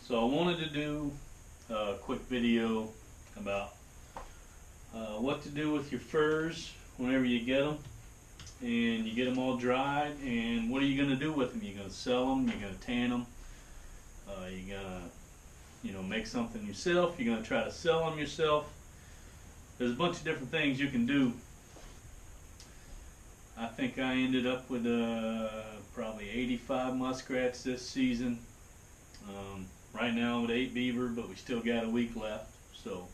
So I wanted to do a quick video about what to do with your furs whenever you get them and you get them all dried, and what are you going to do with them? You're going to sell them, you're going to tan them, you're going to make something yourself, you're going to try to sell them yourself. There's a bunch of different things you can do. I think I ended up with probably 85 muskrats this season. Right now with 8 beaver, but we still got a week left, so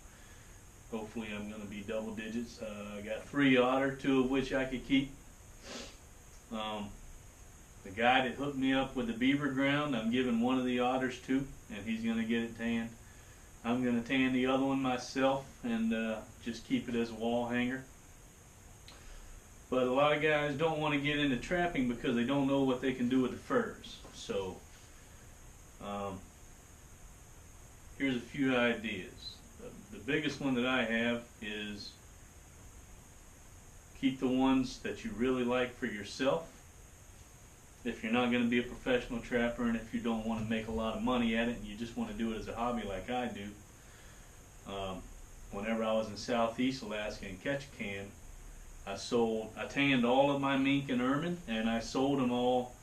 hopefully I'm going to be double digits. I got 3 otter, 2 of which I could keep. The guy that hooked me up with the beaver ground, I'm giving one of the otters to, and he's going to get it tanned. I'm going to tan the other one myself and just keep it as a wall hanger. But a lot of guys don't want to get into trapping because they don't know what they can do with the furs. So here's a few ideas. The biggest one that I have is keep the ones that you really like for yourself. If you're not going to be a professional trapper, and if you don't want to make a lot of money at it and you just want to do it as a hobby like I do, whenever I was in Southeast Alaska in Ketchikan, I tanned all of my mink and ermine, and I sold them all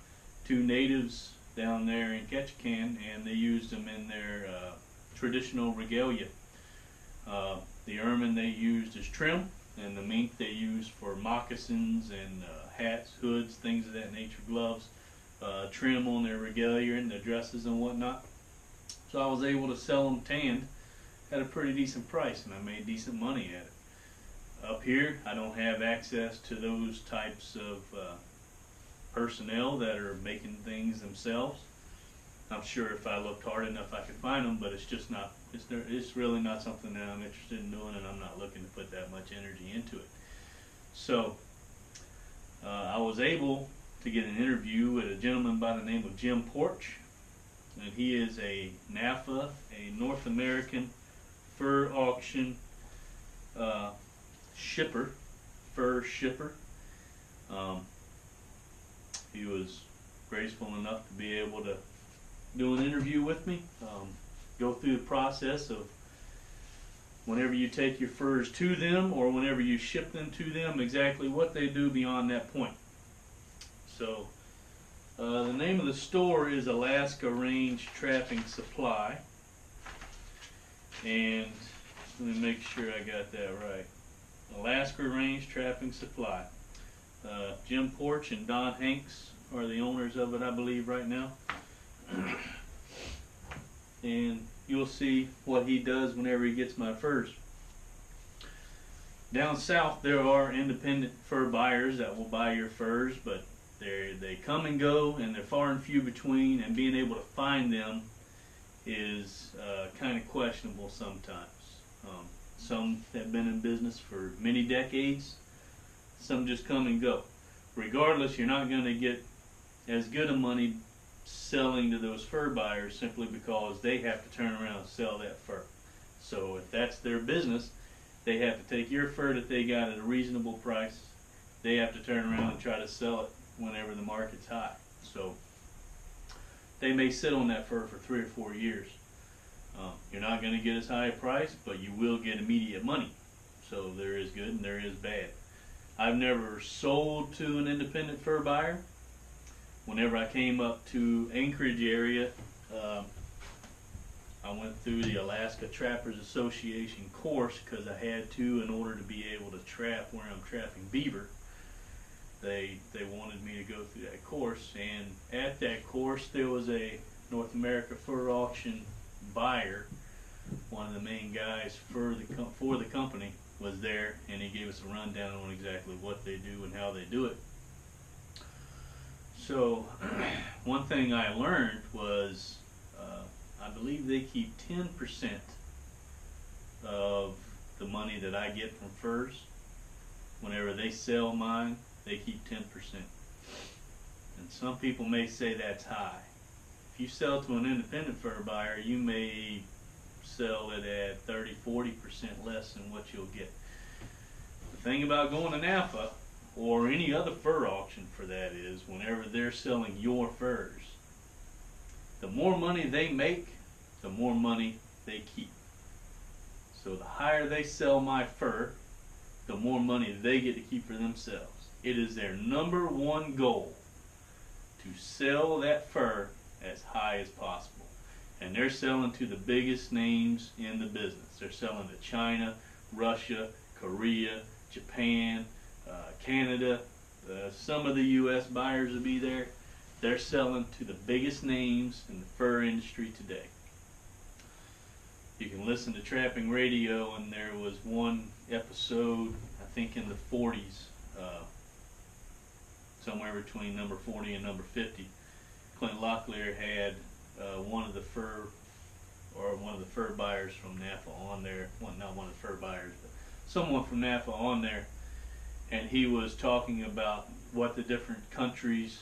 to natives down there in Ketchikan, and they used them in their traditional regalia. The ermine they used as trim, and the mink they used for moccasins and hats, hoods, things of that nature, gloves, trim on their regalia and their dresses and whatnot. So I was able to sell them tanned at a pretty decent price, and I made decent money at it. Up here, I don't have access to those types of personnel that are making things themselves. I'm sure if I looked hard enough I could find them, but it's just not, it's really not something that I'm interested in doing, and I'm not looking to put that much energy into it. So I was able to get an interview with a gentleman by the name of Jim Porch, and he is a Nafa, a North American fur auction fur shipper. He was graceful enough to be able to do an interview with me, go through the process of whenever you take your furs to them or whenever you ship them to them, exactly what they do beyond that point. So the name of the store is Alaska Range Trapping Supply, and let me make sure I got that right. Alaska Range Trapping Supply. Jim Porch and Don Hanks are the owners of it, I believe, right now. And you'll see what he does whenever he gets my furs. Down south there are independent fur buyers that will buy your furs, but they come and go, and they're far and few between, and being able to find them is kind of questionable sometimes. Some have been in business for many decades, some just come and go. Regardless, you're not going to get as good a money selling to those fur buyers simply because they have to turn around and sell that fur. So if that's their business, they have to take your fur that they got at a reasonable price. They have to turn around and try to sell it whenever the market's high. So they may sit on that fur for 3 or 4 years. You're not going to get as high a price, but you will get immediate money. So there is good and there is bad. I've never sold to an independent fur buyer. Whenever I came up to Anchorage area, I went through the Alaska Trappers Association course because I had to in order to be able to trap where I'm trapping beaver. They wanted me to go through that course, and at that course there was a North America Fur Auction buyer. One of the main guys for the company was there, and he gave us a rundown on exactly what they do and how they do it. So one thing I learned was I believe they keep 10% of the money that I get from furs. Whenever they sell mine, they keep 10%. And some people may say that's high. If you sell to an independent fur buyer, you may sell it at 30-40% less than what you'll get. The thing about going to Nafa, or any other fur auction for that, is whenever they're selling your furs, the more money they make the more money they keep. So the higher they sell my fur, the more money they get to keep for themselves. It is their number one goal to sell that fur as high as possible. And they're selling to the biggest names in the business. They're selling to China, Russia, Korea, Japan, Canada. Some of the U.S. buyers will be there. They're selling to the biggest names in the fur industry today. You can listen to Trapping Radio, and there was one episode, I think in the 40s, somewhere between number 40 and number 50. Clint Locklear had one of the fur buyers from NAFA on there. Well, not one of the fur buyers, but someone from NAFA on there, and he was talking about what the different countries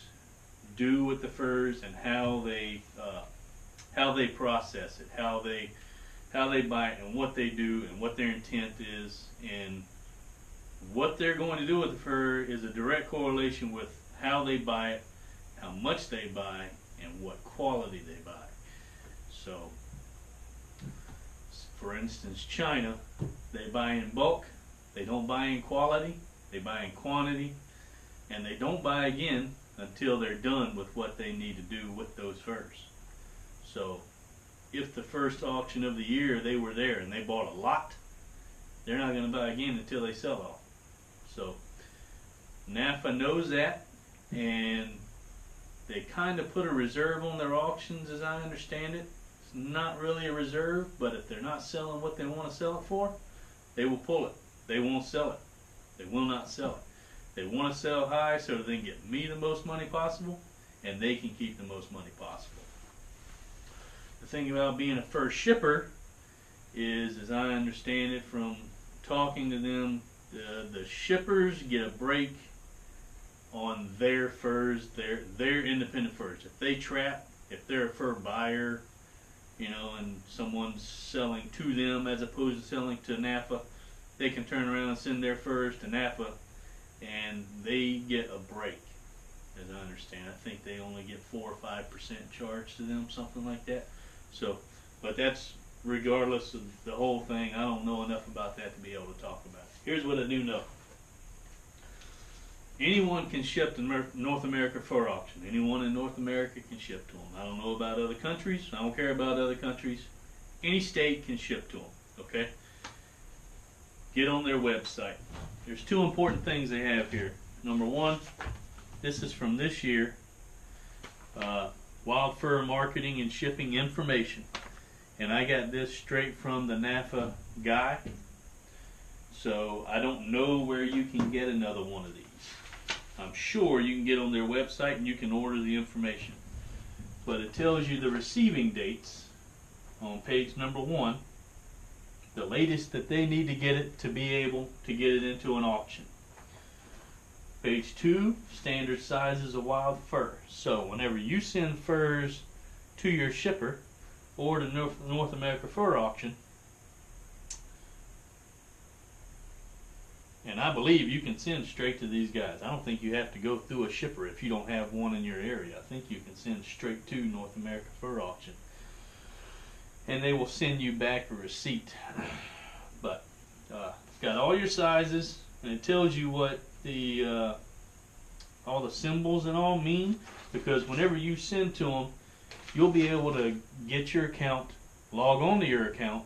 do with the furs and how they process it, how they buy it, and what they do, and what their intent is, and what they're going to do with the fur is a direct correlation with how they buy it, how much they buy, and what quality they buy. So, for instance, China, they buy in bulk, they don't buy in quality, they buy in quantity, and they don't buy again until they're done with what they need to do with those furs. So, if the first auction of the year they were there and they bought a lot, they're not going to buy again until they sell all. So NAFA knows that, and they kind of put a reserve on their auctions, as I understand it. It's not really a reserve, but if they're not selling what they want to sell it for, they will pull it. They won't sell it. They will not sell it. They want to sell high so they can get me the most money possible, and they can keep the most money possible. The thing about being a fur shipper is, as I understand it from talking to them, the shippers get a break on their furs, their independent furs. If they trap, if they're a fur buyer, and someone's selling to them as opposed to selling to NAFA, they can turn around and send their furs to NAFA, and they get a break, as I understand. I think they only get 4 or 5% charged to them, something like that. So, but that's regardless of the whole thing. I don't know enough about that to be able to talk about it. Here's what I do know. Anyone can ship to North America Fur Auction. Anyone in North America can ship to them. I don't know about other countries. I don't care about other countries. Any state can ship to them, okay? Get on their website. There's 2 important things they have here. Number 1, this is from this year, Wild Fur Marketing and Shipping Information. And I got this straight from the NAFA guy. So I don't know where you can get another one of these. I'm sure you can get on their website and you can order the information. But it tells you the receiving dates on page number 1, the latest that they need to get it to be able to get it into an auction. Page 2, standard sizes of wild fur. So whenever you send furs to your shipper or to North America Fur Auction, and I believe you can send straight to these guys. I don't think you have to go through a shipper if you don't have one in your area. I think you can send straight to North America Fur Auction, and they will send you back a receipt. But it's got all your sizes, and it tells you what the all the symbols and all mean, because whenever you send to them, you'll be able to get your account, log on to your account,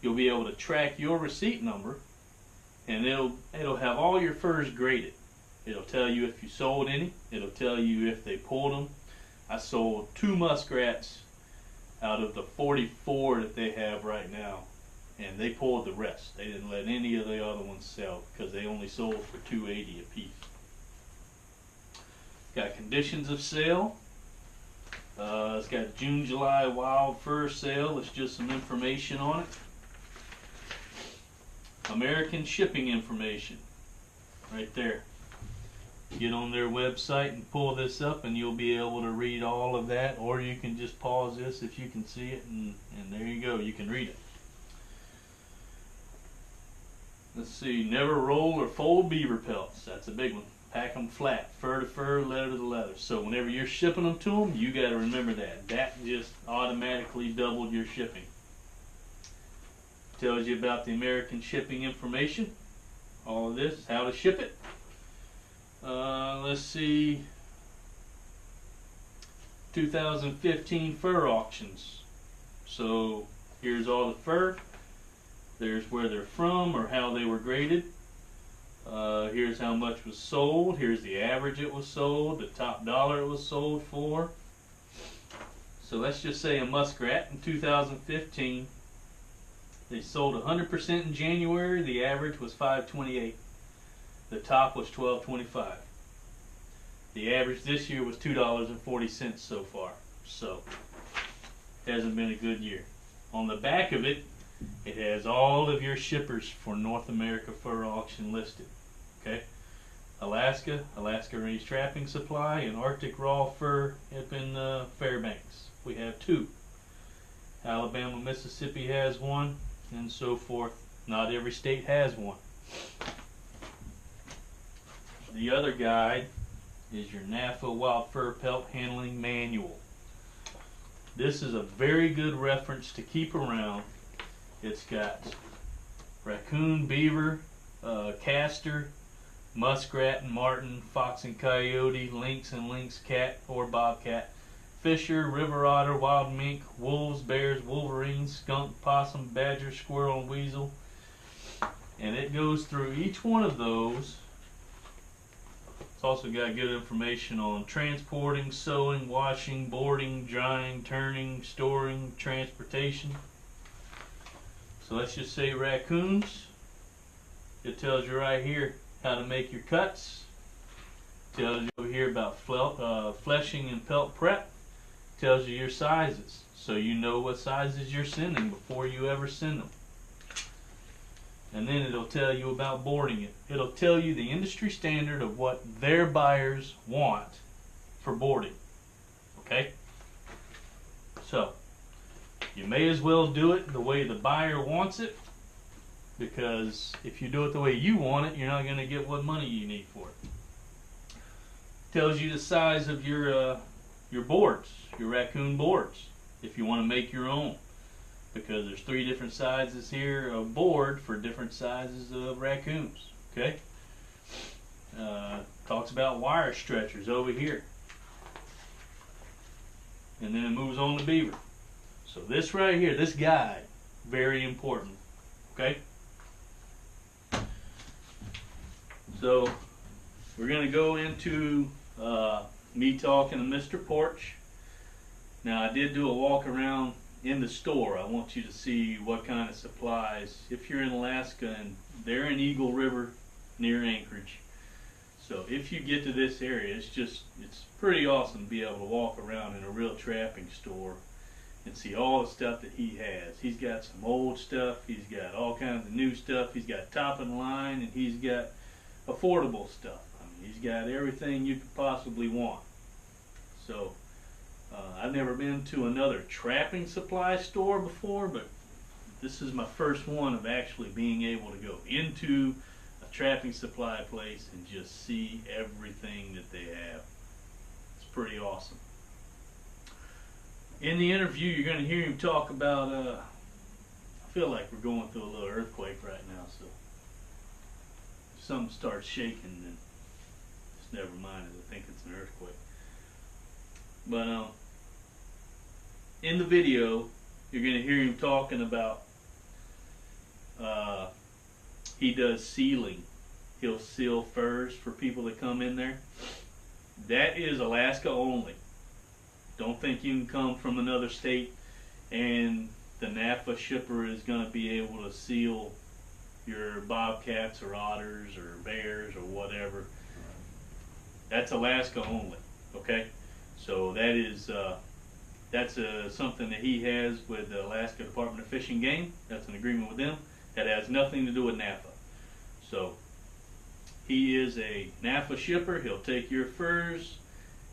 you'll be able to track your receipt number, and it'll have all your furs graded. It'll tell you if you sold any, it'll tell you if they pulled them. I sold 2 muskrats out of the 44 that they have right now, and they pulled the rest. They didn't let any of the other ones sell because they only sold for $2.80 a piece. Got conditions of sale. It's got June, July wild fur sale. It's just some information on it. American shipping information, right there. Get on their website and pull this up, and you'll be able to read all of that, or you can just pause this if you can see it, and there you go, you can read it. Let's see, never roll or fold beaver pelts. That's a big one. Pack them flat, fur to fur, leather to leather. So whenever you're shipping them to them, you got to remember that. That just automatically doubled your shipping. Tells you about the American shipping information. All of this, how to ship it. Let's see. 2015 fur auctions. So here's all the fur. There's where they're from or how they were graded. Here's how much was sold. Here's the average it was sold, the top dollar it was sold for. So let's just say a muskrat in 2015. They sold 100% in January. The average was $5.28. The top was $12.25. The average this year was $2.40 so far. So it hasn't been a good year. On the back of it, it has all of your shippers for North America Fur Auction listed. Okay, Alaska Raised Trapping Supply, and Arctic Raw Fur up in Fairbanks. We have 2. Alabama, Mississippi has 1, and so forth. Not every state has 1. The other guide is your Nafa Wild Fur Pelt Handling Manual. This is a very good reference to keep around. It's got raccoon, beaver, castor, muskrat and marten, fox and coyote, lynx and lynx cat or bobcat, fisher, river otter, wild mink, wolves, bears, wolverines, skunk, possum, badger, squirrel, and weasel. And it goes through each one of those. It's also got good information on transporting, sewing, washing, boarding, drying, turning, storing, transportation. So let's just say raccoons. It tells you right here how to make your cuts. Tells you over here about fleshing and pelt prep. Tells you your sizes, so you know what sizes you're sending before you ever send them. And then it'll tell you about boarding it. It'll tell you the industry standard of what their buyers want for boarding. Okay? So you may as well do it the way the buyer wants it, because if you do it the way you want it, you're not going to get what money you need for it. Tells you the size of your boards, your raccoon boards, if you want to make your own, because there's 3 different sizes here of board for different sizes of raccoons. Okay? Talks about wire stretchers over here, and then it moves on to beaver. So this right here, this guide, very important. Okay? So we're going to go into me talking to Mr. Porch. Now, I did do a walk around in the store. I want you to see what kind of supplies. If you're in Alaska, and they're in Eagle River near Anchorage. So if you get to this area, it's pretty awesome to be able to walk around in a real trapping store and see all the stuff that he has. He's got some old stuff, he's got all kinds of new stuff, he's got top of the line, and he's got affordable stuff. I mean, he's got everything you could possibly want. So I've never been to another trapping supply store before, but this is my first one of actually being able to go into a trapping supply place and just see everything that they have. It's pretty awesome. In the interview, you're going to hear him talk about, I feel like we're going through a little earthquake right now, so if something starts shaking, then just never mind it. I think it's an earthquake. But in the video, you're going to hear him talking about he does sealing. He'll seal furs for people that come in there. That is Alaska only. Don't think you can come from another state and the Nafa shipper is going to be able to seal your bobcats or otters or bears or whatever. That's Alaska only. Okay? So that is that's something that he has with the Alaska Department of Fish and Game. That's an agreement with them. That has nothing to do with Nafa. So he is a Nafa shipper. He'll take your furs.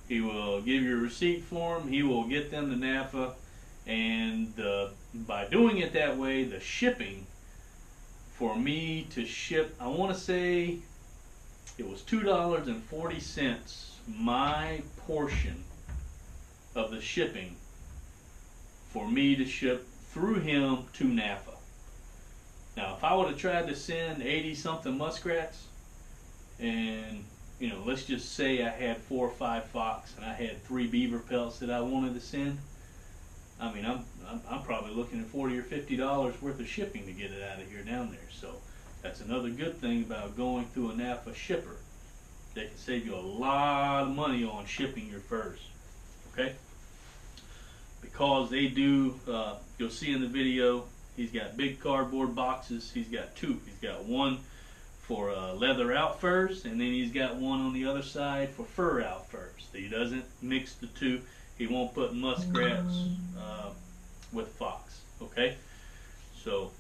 He will give you a receipt for them. He will get them to Nafa, and by doing it that way, the shipping for me to ship, I want to say It was $2.40 my portion of the shipping for me to ship through him to Nafa. Now, if I would have tried to send 80-something muskrats, and you know, let's just say I had 4 or 5 fox and I had 3 beaver pelts that I wanted to send, I mean, I'm probably looking at $40 or $50 worth of shipping to get it out of here down there. So that's another good thing about going through a Nafa shipper. They can save you a lot of money on shipping your furs. Okay? Because they do, you'll see in the video, he's got big cardboard boxes. He's got 2. He's got one for leather out furs, and then he's got one on the other side for fur out furs. He doesn't mix the two. He won't put muskrats with fox. Okay? So,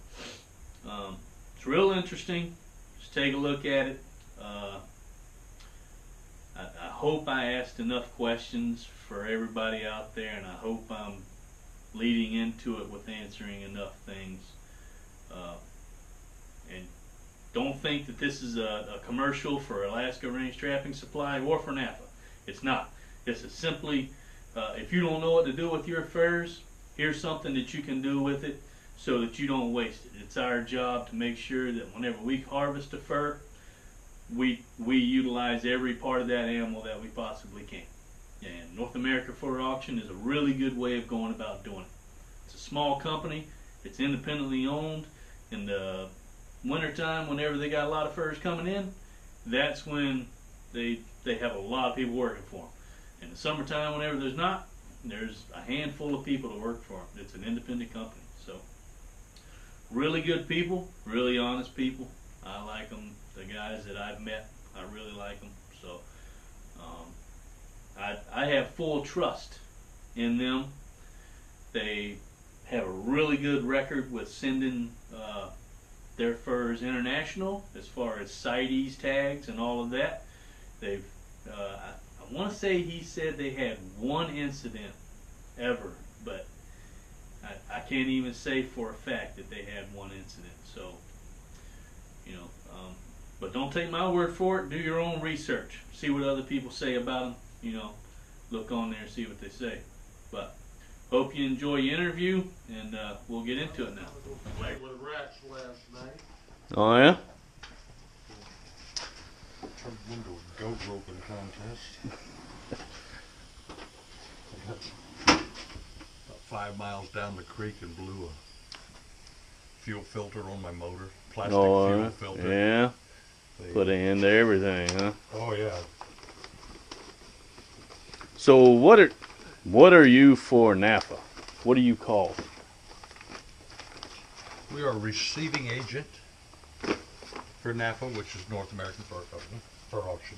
it's real interesting. Just take a look at it. I hope I asked enough questions for everybody out there, and I hope I'm leading into it with answering enough things. And don't think that this is a commercial for Alaska Range Trapping Supply or for Nafa. It's not. This is simply, if you don't know what to do with your furs, here's something that you can do with it so that you don't waste it. It's our job to make sure that whenever we harvest a fur, we utilize every part of that animal that we possibly can. And North America Fur Auction is a really good way of going about doing it. It's a small company. It's independently owned. In the wintertime, whenever they got a lot of furs coming in, that's when they have a lot of people working for them. In the summertime, whenever there's not, there's a handful of people to work for them. It's an independent company. So, really good people, really honest people. I like them. The guys that I've met, I really like them. So, I have full trust in them. They have a really good record with sending their furs international as far as CITES tags and all of that. They've, I want to say he said they had 1 incident ever, but I can't even say for a fact that they had 1 incident. So, you know, but don't take my word for it. Do your own research. See what other people say about them. You know, look on there and see what they say. But hope you enjoy your interview, and we'll get into it now. Played with rats last night. Oh yeah? Turned into a goat roping contest. I got about 5 miles down the creek and blew a fuel filter on my motor. Plastic fuel filter. Yeah. Put an end to everything, huh? Oh yeah. So what are you for Nafa? What are you called? We are a receiving agent for Nafa, which is North American Fur Company, Fur Auction.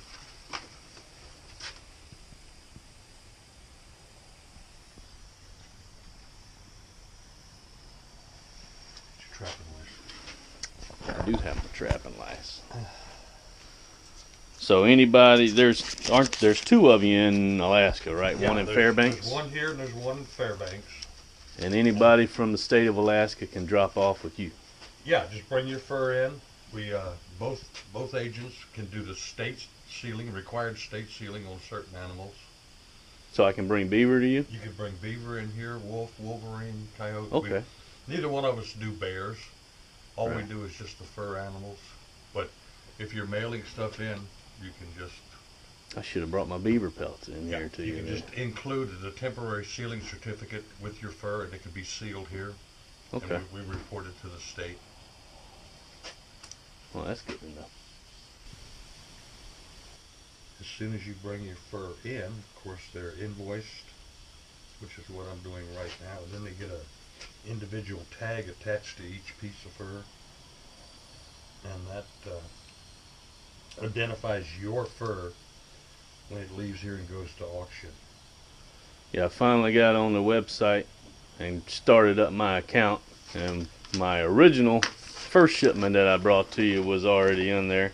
What's your trapping license? I do have my trapping license. So anybody, there's 2 of you in Alaska, right? Yeah, one in Fairbanks? There's one here and there's one in Fairbanks. And anybody from the state of Alaska can drop off with you? Yeah, just bring your fur in. We both agents can do the state sealing, required state sealing on certain animals. So I can bring beaver to you? You can bring beaver in here, wolf, wolverine, coyote. Okay. Neither one of us do bears. All Right. we do is just the fur animals. But if you're mailing stuff in, you can just... I should have brought my beaver pelts in here to you. You can just include the temporary sealing certificate with your fur, and it can be sealed here. Okay. And we report it to the state. Well, that's good enough. As soon as you bring your fur in, of course, they're invoiced, which is what I'm doing right now. And then they get a individual tag attached to each piece of fur, and that identifies your fur when it leaves here and goes to auction. Yeah, I finally got on the website and started up my account, and my original first shipment that I brought to you was already in there.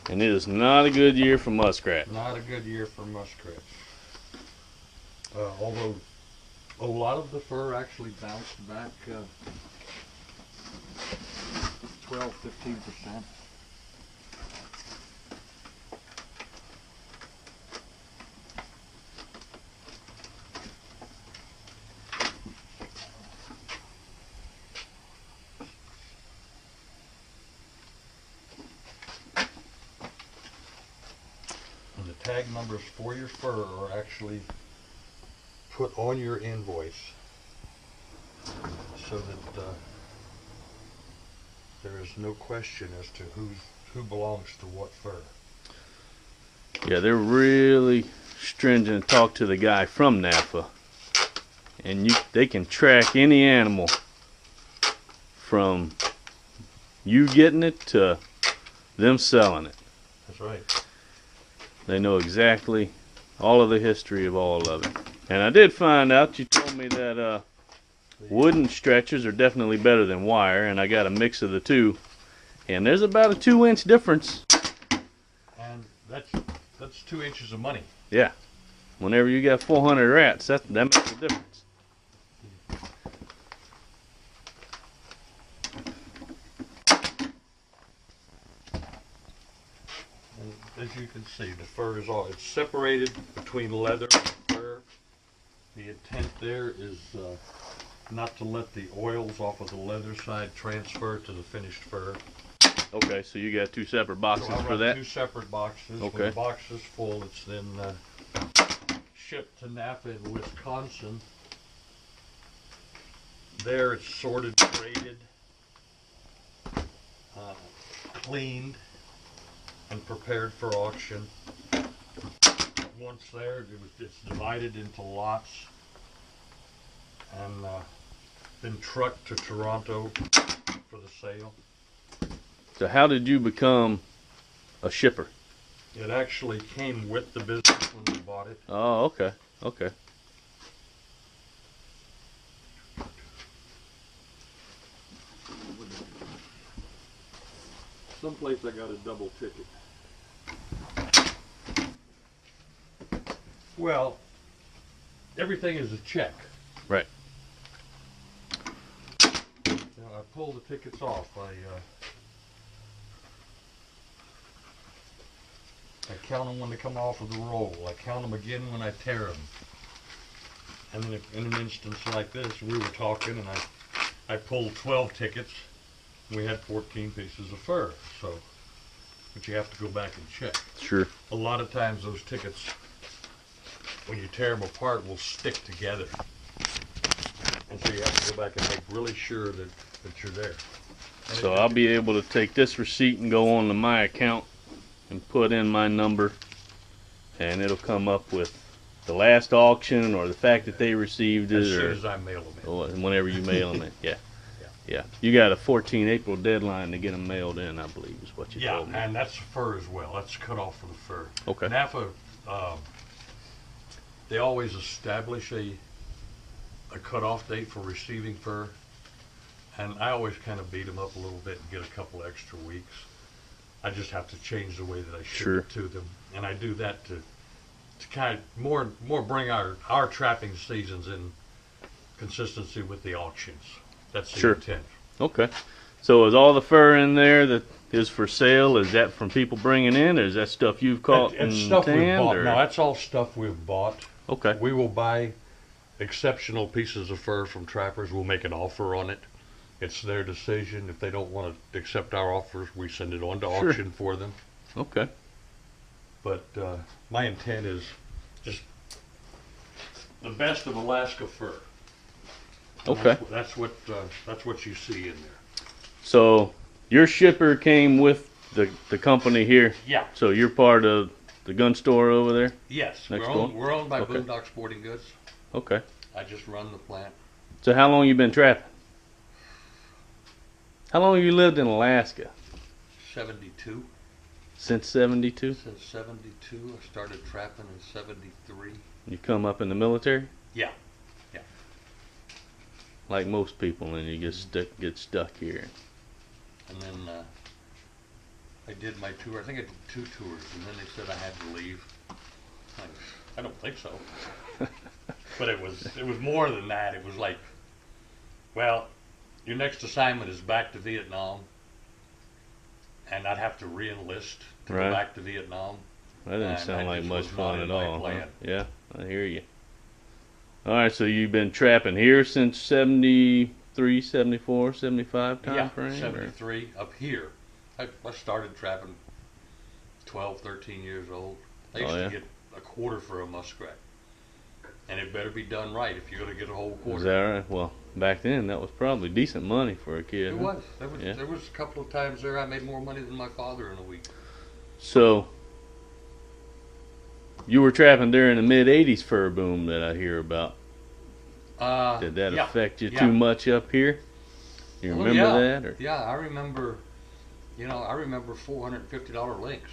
And it is not a good year for muskrat. Not a good year for muskrats. Although a lot of the fur actually bounced back 12–15%. And the tag numbers for your fur are actually put on your invoice so that there is no question as to who belongs to what fur. Yeah, they're really stringent. Talk to the guy from Nafa, and they can track any animal from you getting it to them selling it. That's right. They know exactly all of the history of all of it. And I did find out, you told me that wooden stretchers are definitely better than wire, and I got a mix of the two. And there's about a 2-inch difference. And that's 2 inches of money. Yeah. Whenever you got 400 rats, that makes a difference. And as you can see, the fur is it's separated between leather and fur. The intent there is not to let the oils off of the leather side transfer to the finished fur. Okay, so you got 2 separate boxes so for that? 2 separate boxes. Okay. When the box is full, it's then shipped to Nafa in Wisconsin. There it's sorted, graded, cleaned, and prepared for auction. Once there, it's divided into lots and then trucked to Toronto for the sale. So how did you become a shipper? It actually came with the business when we bought it. Oh, okay, okay. Someplace I got a double ticket. Well, everything is a check. Right. Now, I pull the tickets off. I count them when they come off of the roll. I count them again when I tear them. And then in an instance like this, we were talking and I pulled 12 tickets. We had 14 pieces of fur. So, but you have to go back and check. Sure. A lot of times those tickets, when you tear them apart, will stick together. And so you have to go back and make really sure that you're there. And So I'll be able to take this receipt and go on to my account and put in my number, and it'll come up with the last auction or the fact that they received it, as soon or as I mail them in. or whenever you mail them in. Yeah. Yeah. Yeah. You got a 14 April deadline to get them mailed in, I believe, is what you told me. And that's fur as well. That's cut off for the fur. Okay. Nafa, they always establish a cutoff date for receiving fur, and I always kind of beat them up a little bit and get a couple extra weeks. I just have to change the way that I ship it to them, and I do that to kind of more bring our trapping seasons in consistency with the auctions. That's the intent. Okay. So is all the fur in there that is for sale, is that from people bringing in, or is that stuff you've caught and stuff we've tanned? bought. Or? No, that's all stuff we've bought. Okay. We will buy exceptional pieces of fur from trappers. We'll make an offer on it. It's their decision. If they don't want to accept our offers, we send it on to auction for them. Okay. But my intent is just the best of Alaska fur. And Okay. That's what you see in there. So your shipper came with the company here? Yeah. So you're part of the gun store over there? Yes. Next We're owned by Okay. Boondock Sporting Goods. Okay. I just run the plant. So how long you been trapping? How long have you lived in Alaska? 72. Since 72? Since 72. I started trapping in 73. You come up in the military? Yeah. Like most people, and you get stuck here. And then I did my tour. I think I did 2 tours, and then they said I had to leave. I don't think so. But it was more than that. It was like, well, your next assignment is back to Vietnam, and I'd have to re-enlist to Right. go back to Vietnam. That doesn't sound like just much was fun not at in my all. Huh? plan. Yeah, I hear you. All right, so you've been trapping here since 73, 74, 75 time Yeah, frame? 73 up here. I started trapping 12, 13 years old. I used to get a quarter for a muskrat. And it better be done right if you're going to get a whole quarter. Is that right? Well, back then that was probably decent money for a kid. It huh? was. There was a couple of times there I made more money than my father in a week. So, you were trapping during the mid-'80s fur boom that I hear about. Did that affect you too much up here? You remember that? Or? Yeah, I remember, I remember $450 links.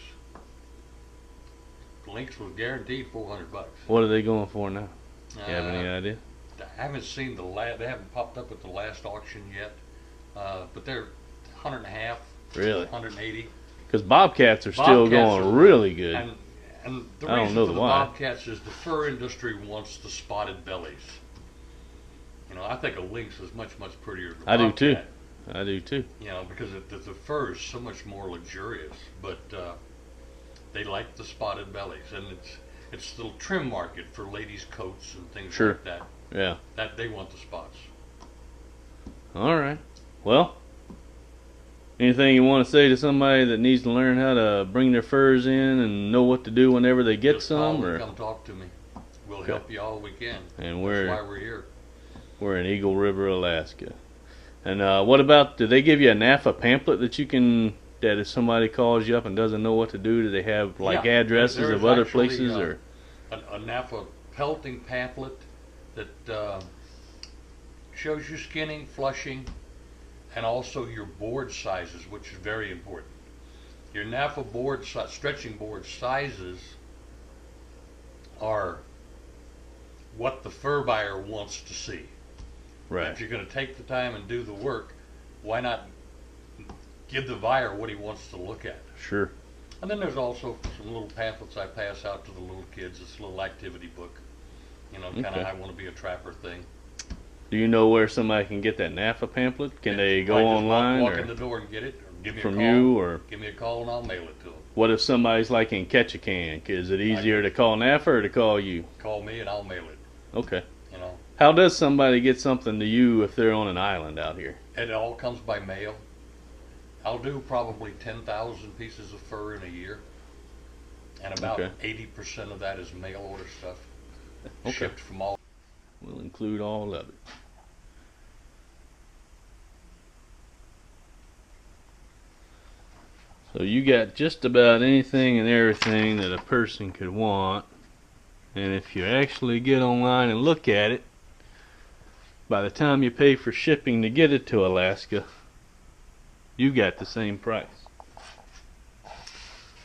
Links was guaranteed $400. What are they going for now? You have any idea? I haven't seen they haven't popped up at the last auction yet, but they're 150. Really? 180. Because Bobcats are still going really good. And the reason for the why. Bobcats is the fur industry wants the spotted bellies. I think a lynx is much, much prettier than a Bobcat. I do too. Because the fur is so much more luxurious, but they like the spotted bellies, and it's the trim market for ladies' coats and things like that. Yeah. That they want the spots. All right. Well, anything you want to say to somebody that needs to learn how to bring their furs in and know what to do whenever they get Just some? call Or and come talk to me. We'll help you all we can. And that's why we're here. We're in Eagle River, Alaska. And what about, do they give you a Nafa pamphlet that you can, that if somebody calls you up and doesn't know what to do they have like addresses of other places? Or a Nafa pelting pamphlet that shows you skinning, flushing, and also your board sizes, which is very important. Your Nafa board, stretching board sizes are what the fur buyer wants to see. Right. If you're going to take the time and do the work, why not give the buyer what he wants to look at? Sure. And then there's also some little pamphlets I pass out to the little kids. It's a little activity book, kind of I want to be a trapper thing. Do you know where somebody can get that Nafa pamphlet? Can they go online? Walk in the door and get it, or give me a call. From you, or give me a call and I'll mail it to them. What if somebody's like in Ketchikan? Is it easier to call Nafa or to call you? Call me and I'll mail it. Okay. How does somebody get something to you if they're on an island out here? It all comes by mail. I'll do probably 10,000 pieces of fur in a year, and about 80% of that is mail order stuff, shipped from all. We'll include all of it. So you got just about anything and everything that a person could want, and if you actually get online and look at it, by the time you pay for shipping to get it to Alaska, you got the same price.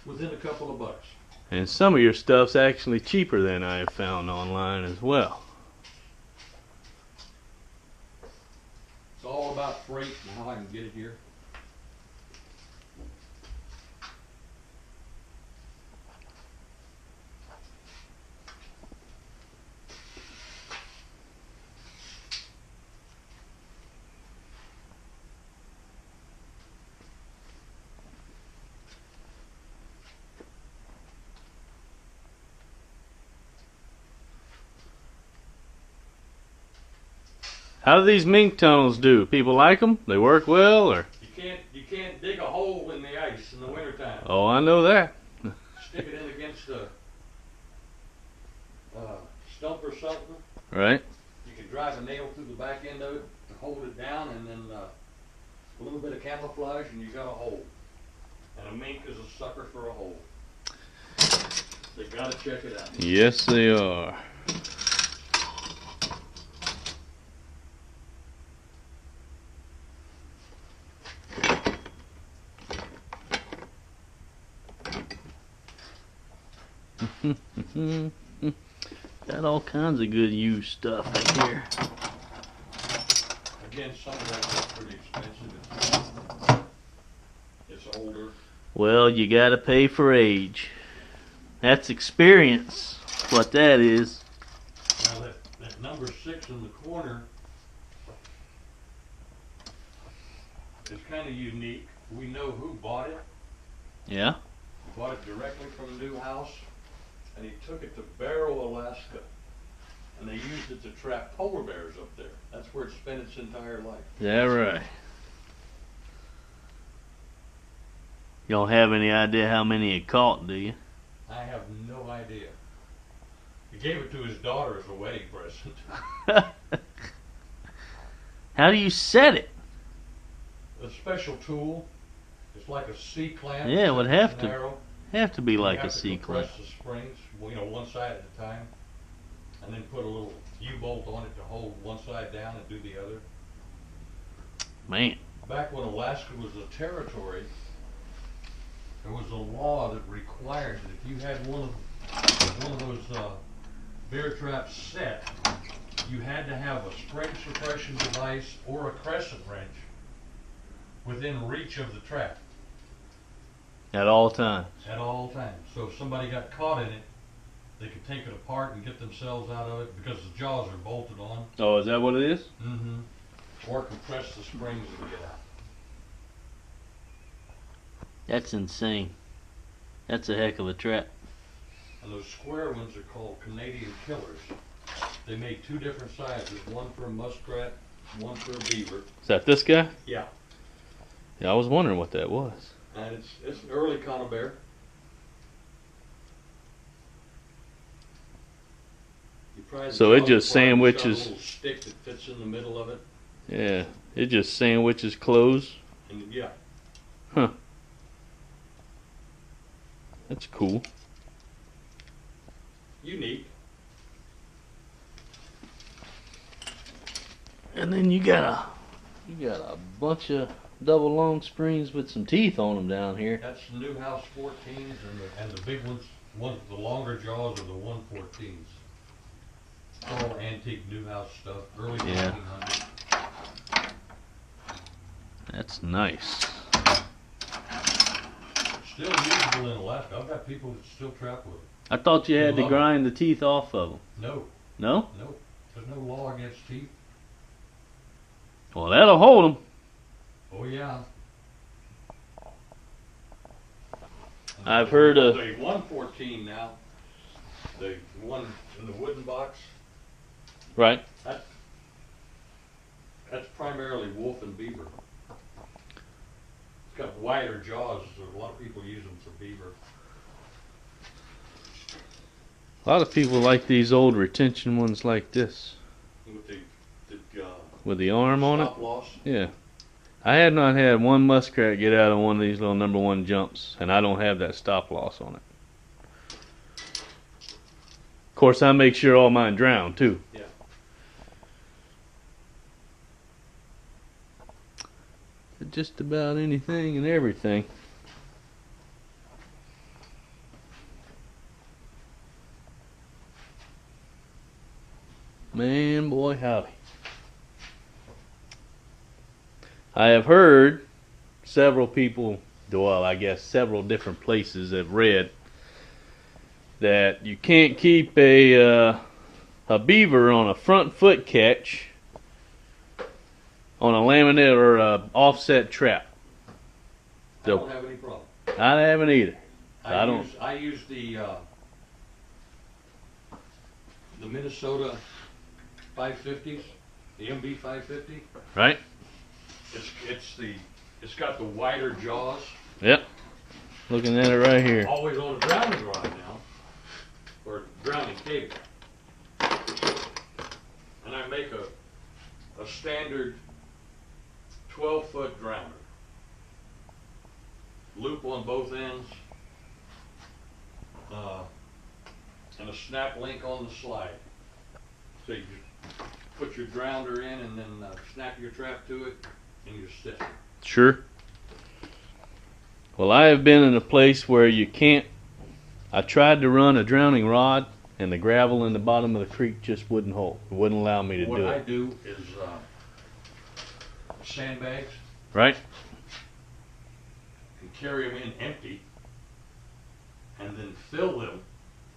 Within a couple of bucks. And some of your stuff's actually cheaper than I have found online as well. It's all about freight and how I can get it here. How do these mink tunnels do? People like them? They work well, or? You can't dig a hole in the ice in the wintertime. Oh, I know that. Stick it in against a stump or something. Right. You can drive a nail through the back end of it to hold it down, and then a little bit of camouflage, and you got a hole. And a mink is a sucker for a hole. They gotta check it out. Yes, they are. Got all kinds of good used stuff in here. Again, some of that is pretty expensive. It's older. Well, you gotta pay for age. That's experience, what that is. Now that number 6 in the corner is kind of unique. We know who bought it. Yeah. Bought it directly from a new house, and he took it to Barrow, Alaska, and they used it to trap polar bears up there. That's where it spent its entire life. Yeah, right. You don't have any idea how many it caught, do you? I have no idea. He gave it to his daughter as a wedding present. How do you set it? A special tool. It's like a C-clamp. Yeah, it would have to narrow. Have to be like a C C-clamp. Press the springs, well, you know, one side at a time, and then put a little U-bolt on it to hold one side down and do the other. Man. Back when Alaska was a territory, there was a law that required that if you had one of those bear traps set, you had to have a spring suppression device or a crescent wrench within reach of the trap. At all times. At all times. So if somebody got caught in it, they could take it apart and get themselves out of it because the jaws are bolted on. Oh, is that what it is? Mm-hmm. Or compress the springs and get out. That's insane. That's a heck of a trap. And those square ones are called Canadian killers. They made two different sizes, one for a muskrat, one for a beaver. Is that this guy? Yeah. Yeah, I was wondering what that was. And it's an early conibear. So it just sandwiches. A little stick that fits in the middle of it. Yeah, it just sandwiches clothes. And yeah. Huh. That's cool. Unique. And then you got a bunch of double long springs with some teeth on them down here. That's the new house 14s and the big ones. The longer jaws are the 114s. All antique new house stuff, early 1900s. That's nice. Still usable in Alaska. I've got people that still trap with it. I thought you had to grind the teeth off of them. No. No? No. There's no law against teeth. Well, that'll hold them. Oh yeah. I've heard of the 114 now. The one in the wooden box. Right. That's primarily wolf and beaver. It's got wider jaws, so a lot of people use them for beaver. A lot of people like these old retention ones like this. With the arm on it? Stop loss. Yeah. I had not had one muskrat get out of one of these little #1 jumps, and I don't have that stop loss on it. Of course, I make sure all mine drown, too. Yeah. Just about anything and everything. Man, boy, howdy. I have heard several people, well, I guess several different places have read that you can't keep a beaver on a front foot catch on a laminate or a offset trap. I don't have any problem. I haven't either. I use the Minnesota 550s, the MB 550. Right. It's got the wider jaws. Yep. Looking at it right here. Always on a drowning rod now, or drowning cable. And I make a standard 12-foot drowner. Loop on both ends, and a snap link on the slide. So you put your drowner in and then snap your trap to it, and you sit. Sure. Well, I have been in a place where you can't. I tried to run a drowning rod, and the gravel in the bottom of the creek just wouldn't hold. It wouldn't allow me to do it. What I do is sandbags. Right. And carry them in empty, and then fill them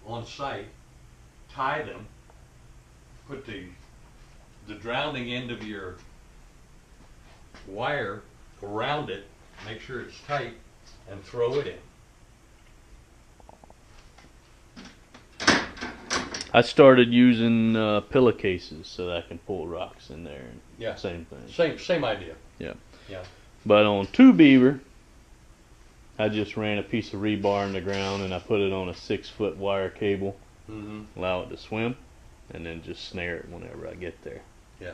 on site, tie them, put the drowning end of your wire around it, make sure it's tight, and throw it in. I started using pillowcases so that I can pull rocks in there. And Yeah. same thing. Same idea. Yeah. Yeah. But on 2 beaver, I just ran a piece of rebar in the ground and I put it on a 6-foot wire cable, allow it to swim, and then just snare it whenever I get there. Yeah.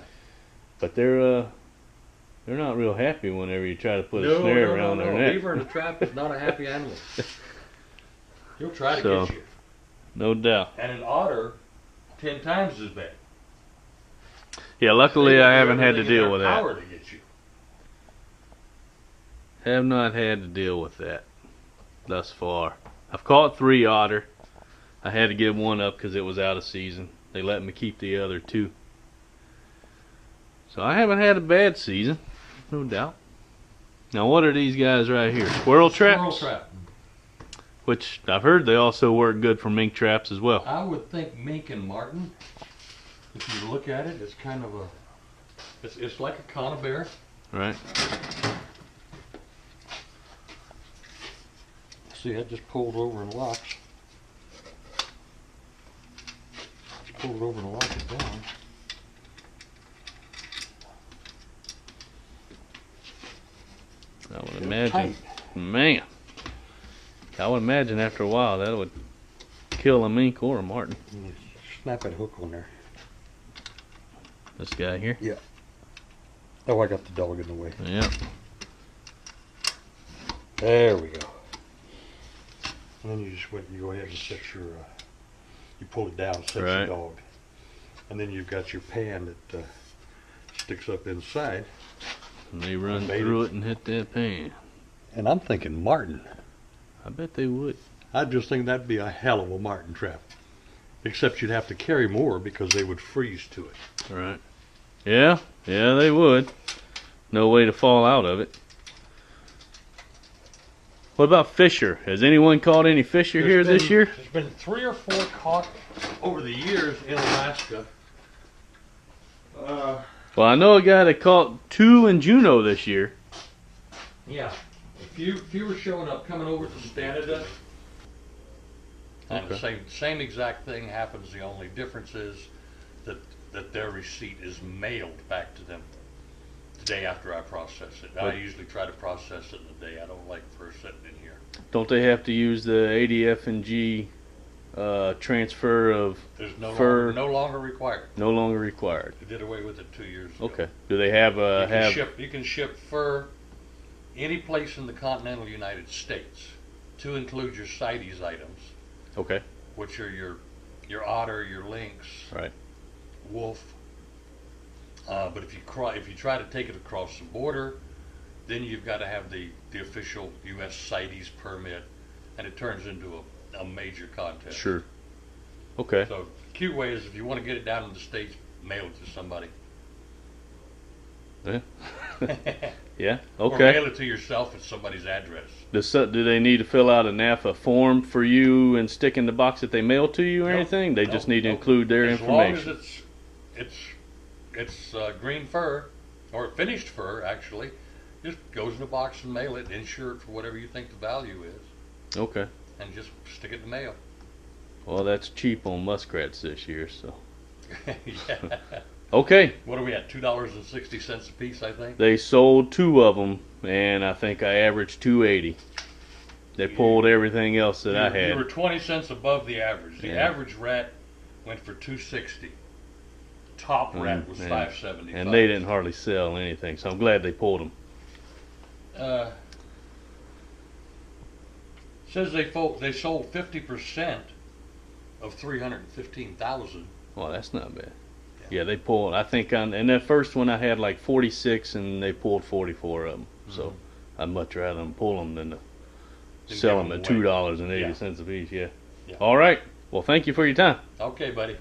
But they're not real happy whenever you try to put a snare around their neck. Beaver in a trap is not a happy animal. He'll try to get you. No doubt. And an otter, 10 times as bad. Yeah, luckily I haven't had to deal with that. Power to get you. Have not had to deal with that thus far. I've caught 3 otter. I had to give one up because it was out of season. They let me keep the other 2. So I haven't had a bad season, no doubt. Now what are these guys right here? Squirrel traps? Squirrel trap. Which I've heard they also work good for mink traps as well. I would think mink and marten, if you look at it, it's kind of a, it's like a conibear. Right. See, that just pulled over and locks. Just pulled it over and locked it down. I would imagine, man, I would imagine after a while that would kill a mink or a marten. Snap that hook on there. This guy here? Yeah. Oh, I got the dog in the way. Yeah. There we go. And then you go ahead and set your, you pull it down, set your dog. And then you've got your pan that sticks up inside. And they run through it and hit that pan. And I'm thinking marten. I bet they would. I just think that'd be a hell of a marten trap. Except you'd have to carry more because they would freeze to it. Right. Yeah, they would. No way to fall out of it. What about fisher? Has anyone caught any fisher here this year? There's been 3 or 4 caught over the years in Alaska. Well, I know a guy that caught 2 in Juneau this year. Yeah. A few were showing up coming over from Canada. And the same exact thing happens. The only difference is that their receipt is mailed back to them the day after I process it. I usually try to process it in the day. I don't like first sitting in here. Don't they have to use the ADF and G transfer of fur? No longer required. No longer required. They did away with it 2 years ago. Okay. Do they have You can ship fur any place in the continental United States, to include your CITES items. Okay. Which are your otter, your lynx, right, wolf. But if you try to take it across the border, then you've got to have the official U.S. CITES permit, and it turns into a major contest. Sure. Okay. So the cute way is if you want to get it down in the States, mail it to somebody. Yeah. Yeah. Okay. Or mail it to yourself at somebody's address. Do they need to fill out a Nafa form for you and stick in the box that they mail to you or anything? They just need to include their information. As long as it's green fur, or finished fur actually, just goes in a box and mail it, insure it for whatever you think the value is. Okay. And just stick it in the mail. Well, that's cheap on muskrats this year, so. Yeah. Okay. What are we at? $2.60 a piece, I think. They sold 2 of them, and I think I averaged $2.80. They pulled everything else that I had. You were 20 cents above the average. The average rat went for $2.60. Top rat was $5.75. And they didn't hardly sell anything, so I'm glad they pulled them. Says they sold 50% of 315,000. Well, that's not bad. Yeah, they pulled. I think in that first one I had like 46, and they pulled 44 of them. So I'd much rather them pull them than sell them at $2.80 a piece. Yeah. All right. Well, thank you for your time. Okay, buddy.